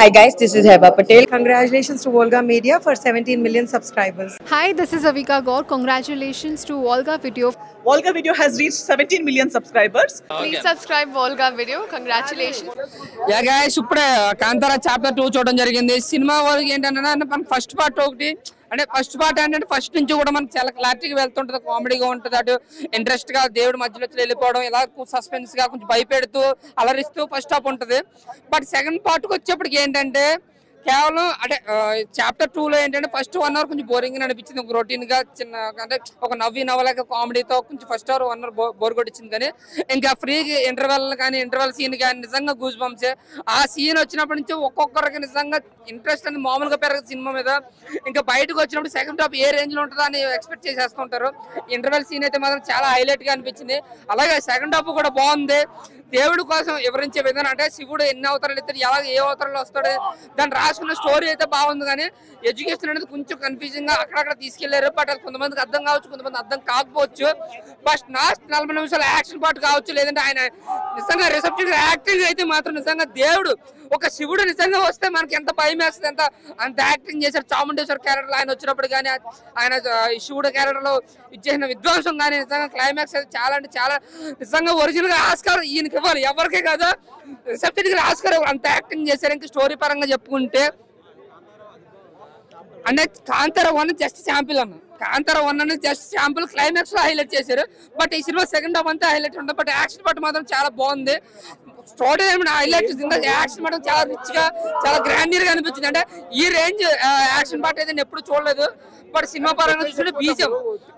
Hi guys, this is Heba Patel. Congratulations to Volga Media for 17 million subscribers. Hi, this is Avika Gaur. Congratulations to Volga Video. Volga Video has reached 17 million subscribers. Please subscribe Volga Video. Congratulations. Yeah guys ఇప్పుడే Kantara chapter 2 చూడడం జరిగింది. Cinema వాళ్ళకి ఏంటంటే మన first part ఒకటి అంటే first part ఏంటంటే first నుంచి కూడా మనకు చాలా క్లారిటీగా వెళ్తుంటది, కామెడీగా ఉంటుంది, అటు ఇంట్రెస్ట్ గా దేవుడు మధ్యలో వెళ్ళిపోవడం ఇలా సస్పెన్స్ గా కొంచెం భయపెడుతూ అలరిస్తూ ఫస్ట్ హాఫ్ ఉంటుంది. బట్ సెకండ్ పార్ట్ కి వచ్చేప్పటికి ఏంటంటే కేవలం అంటే చాప్టర్ 2 లో ఏంటంటే ఫస్ట్ 1 అవర్ కొంచెం బోరింగ్ అనిపించింది, ఒక రొటీన్ గా చిన్న అంటే ఒక నవ్వలేక కామెడీతో కొంచెం ఫస్ట్ అవర్ 1 అవర్ బోర్ కొట్టించింది. కానీ ఇంకా ఫ్రీ ఇంటర్వెల్ సీన్ కానీ నిజంగా గూస్ బంప్స్. ఆ సీన్ వచ్చినప్పటి నుంచి ఒక్కొక్కరికి నిజంగా ఇంట్రెస్ట్ అనేది మామూలుగా పెరగదు సినిమా మీద. ఇంకా బయటకు వచ్చినప్పుడు సెకండ్ హాఫ్ ఏ రేంజ్ లో ఉంటుందో అని ఎక్స్పెక్ట్ చేసేస్తుంటారు. ఇంటర్వెల్ సీన్ అయితే మాత్రం చాలా హైలైట్ గా అనిపించింది. అలాగే సెకండ్ హాఫ్ కూడా బాగుంది. దేవుడి కోసం వివరించే విధానం అంటే శివుడు ఎన్ని అవతారాలు ఇస్తారు, ఎలా ఏ అవతారాలు వస్తాడు దాన్ని రాసుకున్న స్టోరీ అయితే బాగుంది. కానీ ఎడ్యుకేషన్ అనేది కొంచెం కన్ఫ్యూజింగ్ గా అక్కడక్కడ తీసుకెళ్లారు. బట్ అది కొంతమందికి అర్థం కావచ్చు, కొంతమంది అర్థం కాకపోవచ్చు. బట్ లాస్ట్ 40 నిమిషాలు యాక్షన్ పార్ట్ కావచ్చు, లేదంటే ఆయన నిజంగా రిసెప్షన్ యాక్టింగ్ అయితే మాత్రం నిజంగా దేవుడు ఒక శివుడు నిజంగా వస్తే మనకి ఎంత భయం వేస్తుంది, అంత యాక్టింగ్ చేశారు. చాముండేశ్వర్ క్యారెక్టర్ ఆయన వచ్చినప్పుడు కానీ ఆయన శివుడు క్యారెక్టర్ లో ఇచ్చేసిన విధ్వంసం కానీ నిజంగా క్లైమాక్స్ అయితే చాలా అంటే చాలా నిజంగా ఒరిజినల్ గా ఆస్కార్ ఈయనకి ఇవ్వాలి, ఎవరికే కాదు రిసెప్షన్ కి ఆస్కార్ అంత యాక్టింగ్ చేశారు. ఇంకా స్టోరీ పరంగా చెప్పుకుంటే అంటే కాంతారా 1 జస్ట్ శాంపిల్ అన్న, కాంతారా 1 అనేది జస్ట్ శాంపుల్, క్లైమాక్స్ లో హైలైట్ చేశారు. బట్ ఈ సినిమా సెకండ్ హాఫ్ అంతా హైలైట్ ఉంటుంది. బట్ యాక్షన్ పార్ట్ మాత్రం చాలా బాగుంది. స్టోరీ హైలైట్ యాక్షన్ మాత్రం చాలా రిచ్ గా చాలా గ్రాండియర్ గా అనిపించింది. అంటే ఈ రేంజ్ యాక్షన్ పార్ట్ అయితే నేను ఎప్పుడు చూడలేదు. బట్ సినిమా పరంగా చూస్తుంటే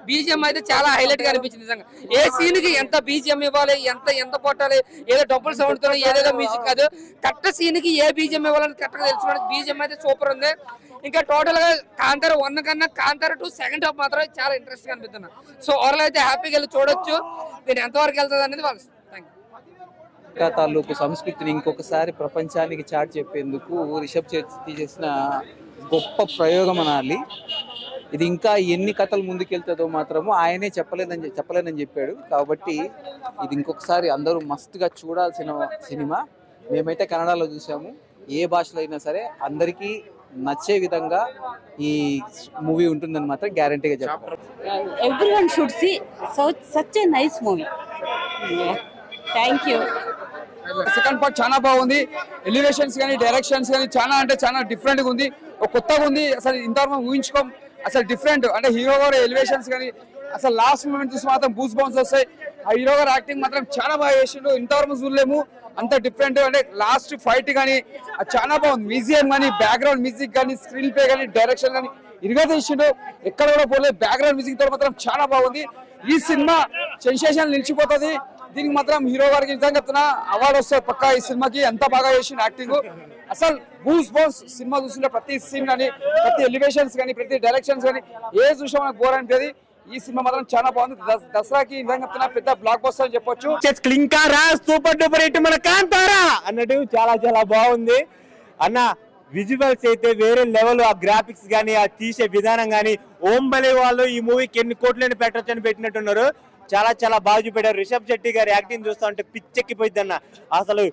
బీజిఎం అయితే చాలా హైలైట్ గా అనిపించింది. నిజంగా ఏ సీన్ కి ఎంత బీజిఎం ఇవ్వాలి, ఎంత కొట్టాలి, ఏదో డబ్బులు సౌండ్ తో ఏదేదో మ్యూజిక్ కాదు, కరెక్ట్ సీన్ కి ఏ బీజిఎం ఇవ్వాలని కరెక్ట్ గా తెలుసుకోవడం. బీజిఎం అయితే సూపర్ ఉంది. ఇంకా టోటల్ గా కాంతారా 1 కన్నా కాంతారా 2 సెకండ్ హాఫ్ మాత్రం చాలా ఇంట్రెస్ట్ గా అనిపిస్తున్నా. సో ఓవరాల్ అయితే హ్యాపీగా వెళ్ళి చూడొచ్చు. దీని ఎంతవరకు వెళ్తుంది అనేది వాళ్ళు తాలూకు సంస్కృతిని ఇంకొకసారి ప్రపంచానికి చాటి చెప్పేందుకు రిషబ్ శెట్టి చేసిన గొప్ప ప్రయోగం అనాలి. ఇది ఇంకా ఎన్ని కథలు ముందుకెళ్తుందో మాత్రము ఆయనే చెప్పలేనని చెప్పాడు. కాబట్టి ఇది ఇంకొకసారి అందరూ మస్తుగా చూడాల్సిన సినిమా. మేమైతే కన్నడలో చూసాము. ఏ భాషలో అయినా సరే అందరికీ నచ్చే విధంగా ఈ మూవీ ఉంటుందని మాత్రం గ్యారంటీగా చెప్పారు. Everyone should see such a nice movie. Thank you. Second part చాలా బాగుంది. ఎలివేషన్స్ కానీ డైరెక్షన్స్ కానీ చాలా అంటే చాలా డిఫరెంట్ గా ఉంది, ఒక కొత్తగా ఉంది. అసలు ఇంతవరకు ఊహించుకోం, అసలు డిఫరెంట్. అంటే హీరో గారు ఎలివేషన్స్ కానీ అసలు లాస్ట్ మూమెంట్ చూసి మాత్రం బూస్ బౌన్స్ వస్తాయి. ఆ హీరో గారు యాక్టింగ్ మాత్రం చాలా బాగా చేసిండు, ఇంతవరకు చూడలేము అంత డిఫరెంట్. అంటే లాస్ట్ ఫైట్ కానీ అది చాలా బాగుంది. మ్యూజియం కానీ బ్యాక్గ్రౌండ్ మ్యూజిక్ కానీ స్క్రీన్ ప్లే కానీ డైరెక్షన్ కానీ ఇరుగా తీసిండు, ఎక్కడ కూడా పోలేదు. బ్యాక్గ్రౌండ్ మ్యూజిక్ తో మాత్రం చాలా బాగుంది. ఈ సినిమా సెన్సేషన్ నిలిచిపోతుంది. దీనికి మాత్రం హీరో గారికి నిజంగా చెప్తున్నా అవార్డు వస్తుంది పక్కా. ఈ సినిమాకి ఎంత బాగా చేసిన యాక్టింగ్, అసలు గూస్ బంప్స్. సినిమా చూస్తుంటే ప్రతి సీన్ కానీ ప్రతి ఎలివేషన్స్ కానీ ప్రతి డైరెక్షన్స్ కానీ ఏ చూసినా మనకు బోర్ అనిపించేది. ఈ సినిమా మాత్రం చాలా బాగుంది. దసరాకి నిజంగా చెప్తున్నా పెద్ద బ్లాక్ బస్టర్ అని చెప్పొచ్చు. క్లింకారా సూపర్ డూపర్ హిట్ మన కాంతారా అన్నట్టు చాలా బాగుంది అన్న. విజువల్స్ అయితే వేరే లెవెల్. ఆ గ్రాఫిక్స్ కానీ ఆ తీసే విధానం కానీ ఓంబలే వాళ్ళు ఈ మూవీకి ఎన్ని కోట్లని పెట్టచ్చు అని పెట్టినట్టున్నారు. చాలా బాగా చూపెట్టారు. రిషబ్ శెట్టి గారి యాక్టింగ్ చూస్తా ఉంటే పిచ్చెక్కిపోయింది అన్న. అసలు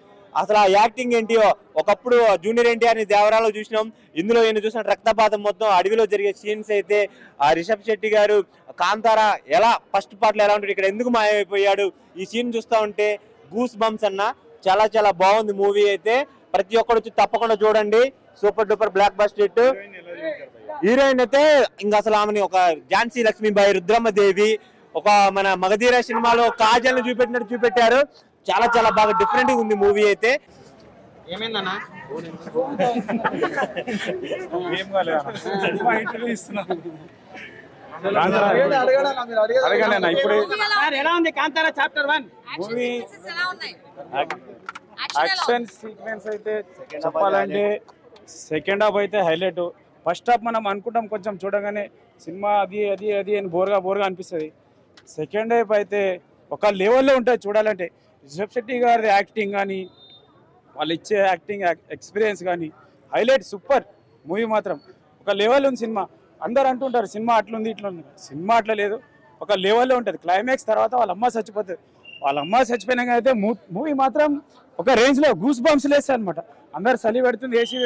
ఆ యాక్టింగ్ ఏంటి, ఒకప్పుడు జూనియర్ ఎన్టీఆర్ ని దేవరాలో చూసినాం, ఇందులో ఈయన చూసిన రక్తపాతం మొత్తం అడవిలో జరిగే సీన్స్ అయితే ఆ రిషబ్ శెట్టి గారు కాంతారా ఎలా ఫస్ట్ పార్ట్ లో ఎలా ఉంటాడు, ఇక్కడ ఎందుకు మాయమైపోయాడు, ఈ సీన్ చూస్తా ఉంటే గూస్ బంప్స్ అన్న. చాలా బాగుంది మూవీ అయితే. ప్రతి ఒక్కరు వచ్చి తప్పకుండా చూడండి. Super duper block buster hit. Heroine అయితే ఇంకా అసలు ఆమెని ఒక ఝాన్సీ లక్ష్మీబాయి, రుద్రమ్మదేవి, ఒక మన మగధీర సినిమాలో కాజల్ ని చూపెట్టారు. చాలా బాగా డిఫరెంట్ గా ఉంది మూవీ అయితే. ఏమైందన్నా ఎలా ఉంది Kantara chapter 1 movie? Action sequence అయితే చెప్పాలంటే సెకండ్ హాఫ్ అయితే హైలైట్. ఫస్ట్ హాఫ్ మనం అనుకుంటాం కొంచెం చూడగానే సినిమా అది అని బోర్గా అనిపిస్తుంది. సెకండ్ హాఫ్ అయితే ఒక లెవెల్లో ఉంటుంది చూడాలంటే. రిషబ్ శెట్టి గారి యాక్టింగ్ కానీ వాళ్ళు ఇచ్చే యాక్టింగ్ ఎక్స్పీరియన్స్ కానీ హైలైట్. సూపర్ మూవీ మాత్రం ఒక లెవెల్ ఉంది సినిమా. అందరు అంటుంటారు సినిమా అట్లుంది ఇట్లుంది, సినిమా అట్లా లేదు, ఒక లెవెల్లో ఉంటుంది. క్లైమాక్స్ తర్వాత వాళ్ళ అమ్మ చచ్చిపోతుంది. వాళ్ళ అమ్మ చచ్చిపోయినాక అయితే మూవీ మాత్రం ఒక రేంజ్లో గూస్ బంప్స్ లేస్తాయి అనమాట. అందరు చలి పెడుతుంది, ఏసీ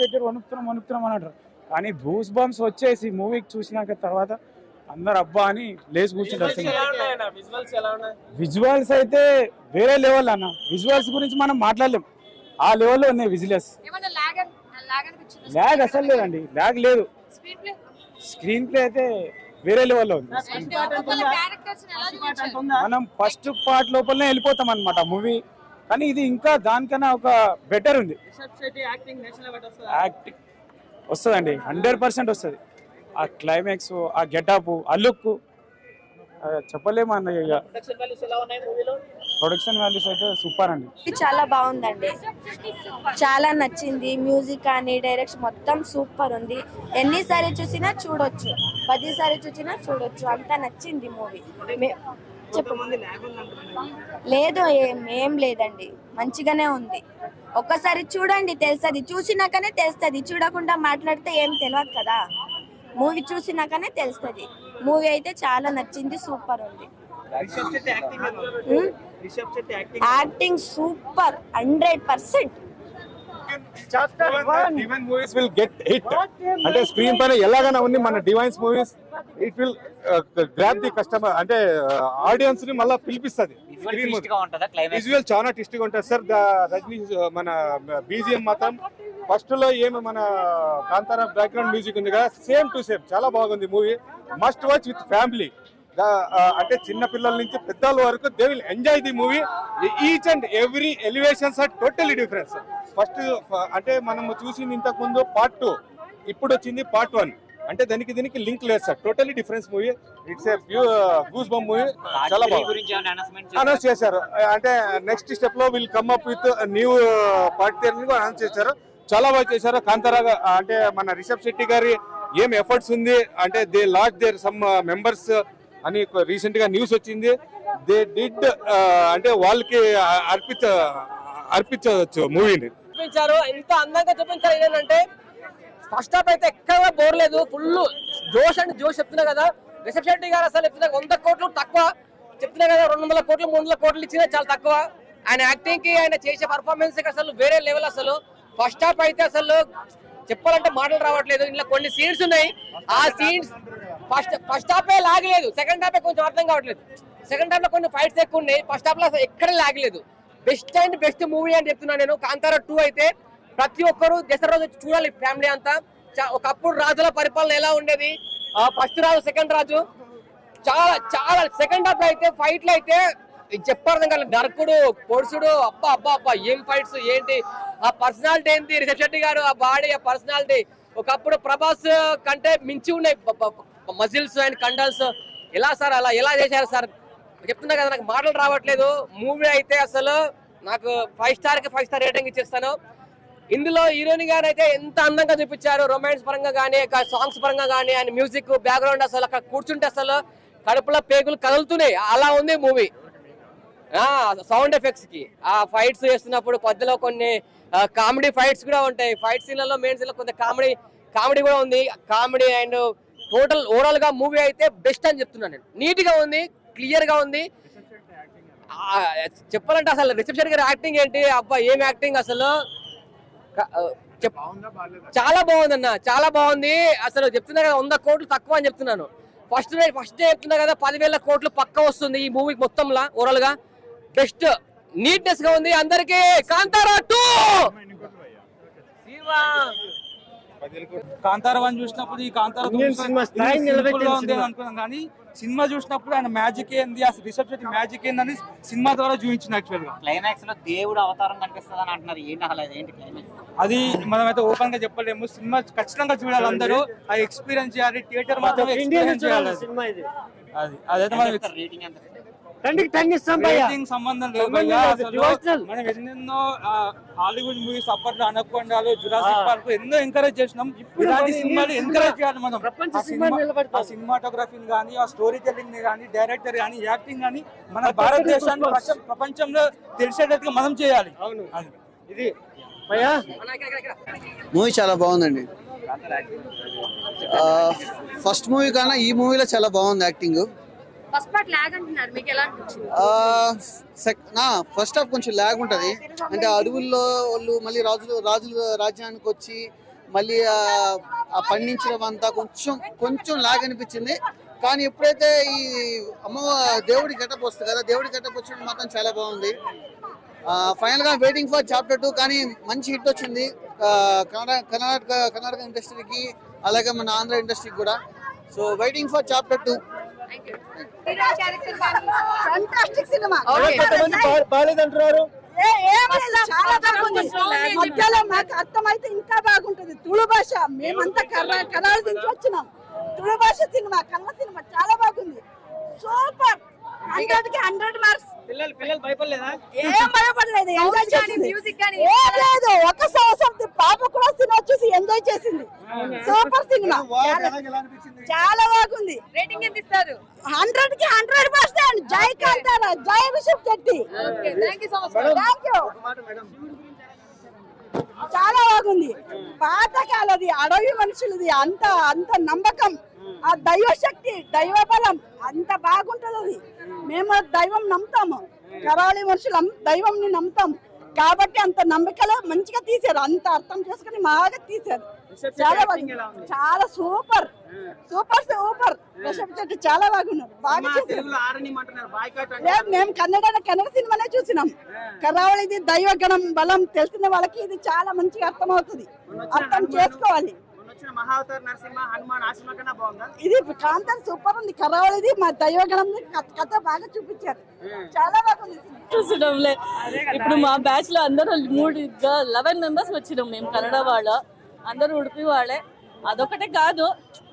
పెట్టి వణుకుతున్నాం అని అంటారు. కానీ గూస్ బంప్స్ వచ్చేసి మూవీ చూసినాక తర్వాత అందరు అబ్బా అని లేచి కూర్చుంటారు. విజువల్స్ అయితే వేరే లెవెల్ అన్న. విజువల్స్ గురించి మనం మాట్లాడలేం, ఆ లెవెల్లో ఉన్నాయి విజువల్స్. ల్యాగ్ అసలు లేదండి, ల్యాగ్ లేదు. స్క్రీన్ ప్లే అయితే వేరే లెవెల్లో ఉంది. మనం ఫస్ట్ పార్ట్ లోపలనే వెళ్ళిపోతాం అనమాట మూవీ, కానీ ఇది ఇంకా దానికన్నా ఒక బెటర్ ఉంది. యాక్టింగ్ వస్తుందండి, 100% వస్తుంది. ఆ క్లైమాక్స్, ఆ గెటప్, ఆ లుక్ చెప్పలేము అన్న. ఇక ప్రొడక్షన్ వాల్యూస్ అయితే సూపర్ అండి. చాలా బాగుందండి, చాలా నచ్చింది. మ్యూజిక్ కానీ డైరెక్షన్ మొత్తం సూపర్ ఉంది. ఎన్నిసార్లు చూసినా చూడొచ్చు, 10 సార్లు చూసినా చూడొచ్చు, అంతా నచ్చింది మూవీ. లేదు, ఏం లేదండి, మంచిగానే ఉంది. ఒక్కసారి చూడండి తెలుస్తుంది, చూసినాకనే తెలుస్తుంది. చూడకుండా మాట్లాడితే ఏం తెలియదు కదా, మూవీ చూసినాకనే తెలుస్తుంది. మూవీ అయితే చాలా నచ్చింది, సూపర్ ఉంది. Acting super, 100%. Divine movies will get hit అంటే స్క్రీన్ పైన ఎలాగైనా ఉంది మన divines movies. It will grab the customer అంటే ఆడియన్స్ ని మళ్ళీ పిలిపిస్తుంది. విజువల్ చాలా ట్విస్ట్ గా ఉంటుంది సార్. రజనీ మన బీజిఎం మాత్రం ఫస్ట్ లో ఏమి మన కాంతారా బ్యాక్గ్రౌండ్ మ్యూజిక్ ఉంది కదా, సేమ్ టు సేమ్ చాలా బాగుంది movie. Must watch with family. అంటే చిన్న పిల్లల నుంచి పెద్దల వరకు they will enjoy the movie. Each and every elevations are totally difference. First అంటే మనం చూసింది ఇంతకు ముందు పార్ట్ 2, ఇప్పుడు వచ్చింది పార్ట్ 1. అంటే దీనికి లింక్ లేదు sir, totally difference movie. It's a goose bump movie, చాలా బాగుంది. అనౌన్స్ చేశారు అంటే నెక్స్ట్ స్టెప్ లో will come up with new part announce చేశారు. చాలా బాగా చేశారు. కాంతారా అంటే మన రిషబ్ శెట్టి గారి ఏం ఎఫర్ట్స్ ఉంది అంటే they lost their some members అని రీసెంట్ గా న్యూస్ వచ్చింది. దే డిడ్ అంటే వాళ్ళకి అర్పించవచ్చు మూవీని. చూపించారు, ఎంత అందంగా చూపించారు. ఏంటంటే ఫస్ట్ హాఫ్ అయితే ఎక్కడ బోర్ లేదు, ఫుల్ జోష్ అండ్ జోష్. చెప్తున్నా కదా రిషబ్ శెట్టి గారు అసలు చెప్తున్నా 100 కోట్లు తక్కువ చెప్తున్నా కదా, 200 కోట్లు 300 కోట్లు ఇచ్చినా చాలా తక్కువ. ఆయన యాక్టింగ్ కి, ఆయన చేసే పర్ఫార్మెన్స్ కి అసలు వేరే లెవెల్. అసలు ఫస్ట్ హాఫ్ అయితే అసలు చెప్పాలంటే మాటలు రావట్లేదు. ఇంట్లో కొన్ని సీన్స్ ఉన్నాయి, ఆ సీన్స్ ఫస్ట్ హాఫే లాగలేదు, సెకండ్ హాఫే కొంచెం అర్థం కావట్లేదు. సెకండ్ హాఫ్ లో కొన్ని ఫైట్స్ ఎక్కువ ఉన్నాయి, ఫస్ట్ హాఫ్ లో అసలు ఎక్కడ లాగలేదు. బెస్ట్ అండ్ బెస్ట్ మూవీ అని చెప్తున్నాను నేను. కాంతారా 2 అయితే ప్రతి ఒక్కరు దసరా రోజు చూడాలి ఫ్యామిలీ అంతా. ఒకప్పుడు రాజుల పరిపాలన ఎలా ఉండేది, ఫస్ట్ రాజు సెకండ్ రాజు చాలా చాలా. సెకండ్ హాఫ్ లో అయితే ఫైట్లు అయితే చెప్పారు కదా, నరకుడు పొడుసుడు, అబ్బా అబ్బా అబ్బా ఏం ఫైట్స్ ఏంటి, ఆ పర్సనాలిటీ ఏంటి రిషబ్ శెట్టి గారు, ఆ బాడీ, ఆ పర్సనాలిటీ. ఒకప్పుడు ప్రభాస్ కంటే మించి ఉన్నాయి మజిల్స్ అండ్ కండల్స్. ఎలా సార్ అలా ఎలా చేశారు సార్ చెప్తున్నా కదా, నాకు మాటలు రావట్లేదు. మూవీ అయితే అసలు నాకు 5 స్టార్ కి 5 స్టార్ రేటింగ్ ఇచ్చేస్తాను. ఇందులో హీరోయిన్ గారు అయితే ఎంత అందంగా చూపించారు, రొమాన్స్ పరంగా కానీ, సాంగ్స్ పరంగా కానీ, అండ్ మ్యూజిక్ బ్యాక్గ్రౌండ్ అసలు అక్కడ కూర్చుంటే అసలు కడుపులో పేగులు కదులుతున్నాయి, అలా ఉంది మూవీ. సౌండ్ ఎఫెక్ట్స్ కి, ఆ ఫైట్స్ చేస్తున్నప్పుడు మధ్యలో కొన్ని కామెడీ ఫైట్స్ కూడా ఉంటాయి. ఫైట్ సీన్లలో మెయిన్ సీన్లో కొంత కామెడీ కూడా ఉంది. కామెడీ అండ్ టోటల్ ఓవరాల్ గా మూవీ అయితే బెస్ట్ అని చెప్తున్నాను నేను. నీట్ గా ఉంది, క్లియర్ గా ఉంది. చెప్పాలంటే అసలు రిషబ్ శెట్టి గారి యాక్టింగ్ ఏంటి, అబ్బా ఏం యాక్టింగ్ అసలు, చాలా బాగుంది అన్న, చాలా బాగుంది. అసలు చెప్తున్నా కదా 100 కోట్లు తక్కువ అని చెప్తున్నాను. ఫస్ట్ డే చెప్తున్నా కదా 10,000 కోట్లు పక్క వస్తుంది ఈ మూవీ మొత్తంలో. ఓవరాల్ గా బెస్ట్, నీట్నెస్ గా ఉంది. అందరికి కాంతారా 2 కాంతారా 1 చూసినప్పుడు ఈ కాంతారా అనుకున్నాం, కానీ సినిమా చూసినప్పుడు ఆయన మ్యాజిక్ ఏంది, అసలు రిషబ్ శెట్టి మ్యాజిక్ ఏందని సినిమా ద్వారా చూపించిన. యాక్చువల్ గా క్లైమాక్స్ లో దేవుడు అవతారం కనిపిస్తుంది అని అంటున్నారు, ఏంటి అసలు ఏంటి క్లైమాక్స్? అది మనం అయితే ఓపెన్ గా చెప్పలేము. సినిమా ఖచ్చితంగా చూడాలి, అందరూ ఆ ఎక్స్పీరియన్స్ చేయాలి. థియేటర్ మాత్రం ఎక్స్పీరియన్స్ చేయాలి. అది అదైతే మనం రేటింగ్ ఎంత సంబంధం లేదు. మనం ఎన్నెన్నో హాలీవుడ్ మూవీస్ అప్పట్లో అనకొండాలు, జురాసిక్ పార్క్ ఎన్నో ఎంకరేజ్ చేసినాం. ఇలాంటి సినిమాలు ఎంకరేజ్ చేయాలి మనం. ఆ సినిమాటోగ్రఫీని కానీ, ఆ స్టోరీ టెల్లింగ్ ని కానీ, డైరెక్టర్ కానీ, యాక్టింగ్ కానీ మన భారతదేశాన్ని ప్రపంచంలో తెలిసేటట్టుగా మనం చేయాలి. ఇది మూవీ చాలా బాగుందండి. ఫస్ట్ మూవీ కన్నా ఈ మూవీలో చాలా బాగుంది యాక్టింగ్. ఫస్ట్ పార్ట్ లాగ్ అంటున్నారు, మీకు ఎలా అనిపించింది? ఫస్ట్ హాఫ్ కొంచెం లాగ్ ఉంటుంది. అంటే అడవుల్లో వాళ్ళు మళ్ళీ రాజుల రాజ్యానికి వచ్చి మళ్ళీ ఆ పండించడం అంతా కొంచెం లాగ్ అనిపించింది. కానీ ఎప్పుడైతే ఈ దేవుడి గెటప్ వస్తుంది కదా, దేవుడి గెటప్ వచ్చినప్పుడు మాత్రం చాలా బాగుంది. ఫైనల్ గా వెయిటింగ్ ఫర్ చాప్టర్ 2, కానీ మంచి హిట్ వచ్చింది కర్ణాటక ఇండస్ట్రీకి, అలాగే మన ఆంధ్ర ఇండస్ట్రీకి కూడా. So waiting for chapter 2. Fantastic cinema. బాలేదంటున్నారు. మధ్యలో మాకు అర్థమైతే ఇంకా బాగుంటది. తుళు భాష మేమంతా కన్నడ నుంచి వచ్చినాం. తుళు భాష సినిమా, కన్నడ సినిమా చాలా బాగుంది. సూపర్. 100కి 100 మార్క్స్. పిల్లలు భయపడలేదా? ఏం భయపడలేదు, ఎంజాయ్ చేసింది. ఏం లేదు, ఒక సంవత్సరం పాప కూడా సినిమా చూసి ఎంజాయ్ చేసింది. సూపర్ సినిమా, చాలా బాగుంది. రేటింగ్ ఎంత ఇస్తారు? 100కి 100%. జై కాంతారా, జై Rishab Shetty. Thank you so much. Thank you. చాలా బాగుంది. పాతకాలది అడవి మనుషులది అంత నమ్మకం, ఆ దైవ శక్తి, దైవ బలం అంత బాగుంటది. అది మేము దైవం నమ్ముతాము, కరాళి మనుషులం దైవంని నమ్ముతాం కాబట్టి అంత నమ్మకాలు మంచిగా తీశారు. అంత అర్థం చేసుకుని బాగా తీశారు. చాలా బాగుంది, చాలా super super super. Rishab Shetty చాలా బాగున్నారు, బాగా చేశారు. లేదు, మేము కన్నడ సినిమానే చూసినాం. కరావళిది దైవగణం బలం తెలిసిన వాళ్ళకి ఇది చాలా మంచిగా అర్థం అవుతుంది, అర్థం చేసుకోవాలి. ఇది కాంతార్ సూపర్ ఉంది. కరావళిది మా దైవగణం కథ బాగా చూపించారు, చాలా బాగుంది. చూసినాంలే. ఇప్పుడు మా బ్యాచ్ లో అందరూ 11 మెంబర్స్ వచ్చినాం మేము, కన్నడ వాళ్ళ అందరూ ఉడిపి వాళ్ళే. అదొకటే కాదు,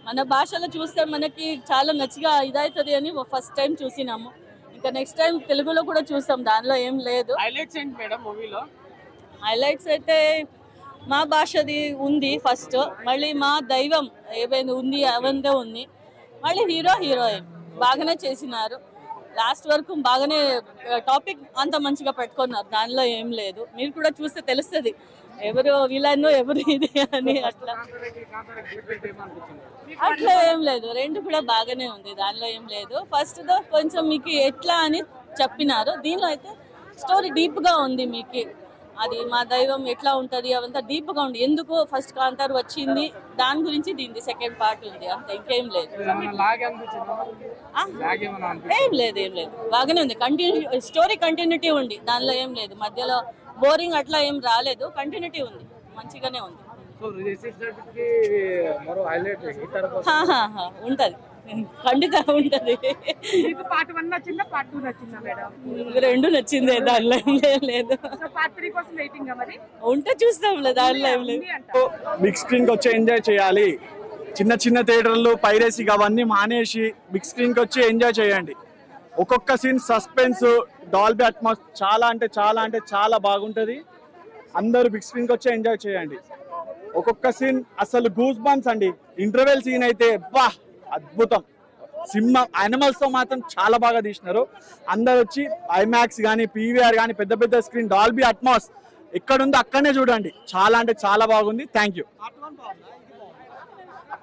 మన భాషలో చూస్తే మనకి చాలా నచ్చిగా ఇదవుతుంది అని ఫస్ట్ టైం చూసినాము. ఇంకా నెక్స్ట్ టైం తెలుగులో కూడా చూస్తాం, దానిలో ఏం లేదు. హైలైట్స్ ఏంటి మేడం మూవీలో? హైలైట్స్ అయితే మా భాషది ఉంది ఫస్ట్, మళ్ళీ మా దైవం ఏమైనా ఉంది అవంతే ఉంది, మళ్ళీ హీరోయిన్ బాగానే చేసినారు. లాస్ట్ వరకు బాగానే టాపిక్ అంత మంచిగా పెట్టుకున్నారు, దానిలో ఏం లేదు. మీరు కూడా చూస్తే తెలుస్తుంది ఎవరు విలన్ ఎవరు ఇది అని. అట్లా ఏం లేదు, రెండు కూడా బాగానే ఉంది, దానిలో ఏం లేదు. ఫస్ట్ దో కొంచెం మీకు ఎట్లా అని చెప్పినారు, దీనిలో అయితే స్టోరీ డీప్గా ఉంది. మీకు అది మా దైవం ఎట్లా ఉంటుంది అవంతా డీప్గా ఉంది. ఎందుకు ఫస్ట్ కాంతార్ వచ్చింది దాని గురించి దీనిది సెకండ్ పార్ట్ ఉంది, అంత ఇంకేం లేదు. ఏం లేదు, బాగానే ఉంది. స్టోరీ కంటిన్యూటీ ఉంది, దానిలో ఏం లేదు. మధ్యలో బోరింగ్ అట్లా ఏం రాలేదు, కంటిన్యూటీ ఉంది, మంచిగానే ఉంది. ఉంటది, ఖండితంగా ఉంటది. పార్ట్ 1 నచ్చిందా, పార్ట్ 2 నచ్చిందా మేడం? రెండు నచ్చింది, దానిలో ఏం లేదు. పార్ట్ 3 కోసం వెయిటింగ్ మరి ఉంటే చూస్తాంలే, దానిలో ఏం లేదు. బిగ్ స్క్రీన్ కి వచ్చి ఎంజాయ్ చేయాలి. చిన్న థియేటర్లు పైరేసి అవన్నీ మానేసి బిగ్ స్క్రీన్ కి వచ్చి ఎంజాయ్ చేయండి. ఒక్కొక్క సీన్ సస్పెన్స్, డాల్బీ అట్మాస్ చాలా బాగుంటది. అందరూ బిగ్ స్క్రీన్ కి వచ్చి ఎంజాయ్ చేయండి. ఒక్కొక్క సీన్ అసలు గూస్ బంప్స్ అండి. ఇంటర్వెల్ సీన్ అయితే బా అద్భుతం. సినిమా యానిమల్స్ తో మాత్రం చాలా బాగా తీసినారు. అందరు వచ్చి ఐమాక్స్ కానీ పీవీఆర్ కానీ పెద్ద స్క్రీన్ డాల్బీ అట్మాస్ ఎక్కడుందో అక్కడనే చూడండి, చాలా బాగుంది. Thank you.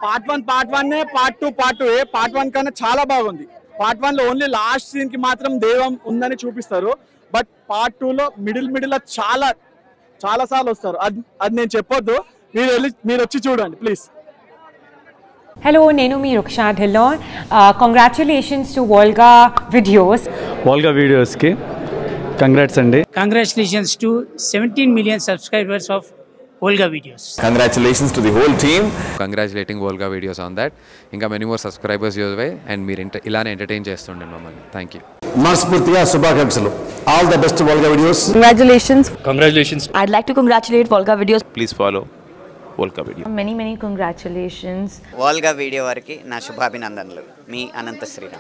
Part 1 part 2 part 2 part 1 కన్నా చాలా బాగుంది. పార్ట్ 1 లో ఓన్లీ లాస్ట్ సీన్ కి మాత్రం దైవం ఉందని చూపిస్తారు, బట్ పార్ట్ 2 లో మిడిల్ చాలా సార్లు వస్తారు. అది నేను చెప్పొద్దు, మీరు వచ్చి చూడండి ప్లీజ్. Hello, నేను మీ Ruksha Dhillon. Congratulations to Volga Videos. Volga Videos ki congrats andi. Congratulations to 17 million subscribers of Volga Videos. Congratulations to the whole team. Congratulating Volga Videos on that. Inga many more subscribers your way and meer ilane entertain chestunde mammalni. Thank you. మనస్ఫూర్తిగా శుభాకాంక్షలు. All the best to Volga Videos. Congratulations. I'd like to congratulate Volga Videos. Please follow Volga Video. Many congratulations. Volga Video వారికి నా శుభాభినందనలు. మీ అనంత శ్రీరామ్.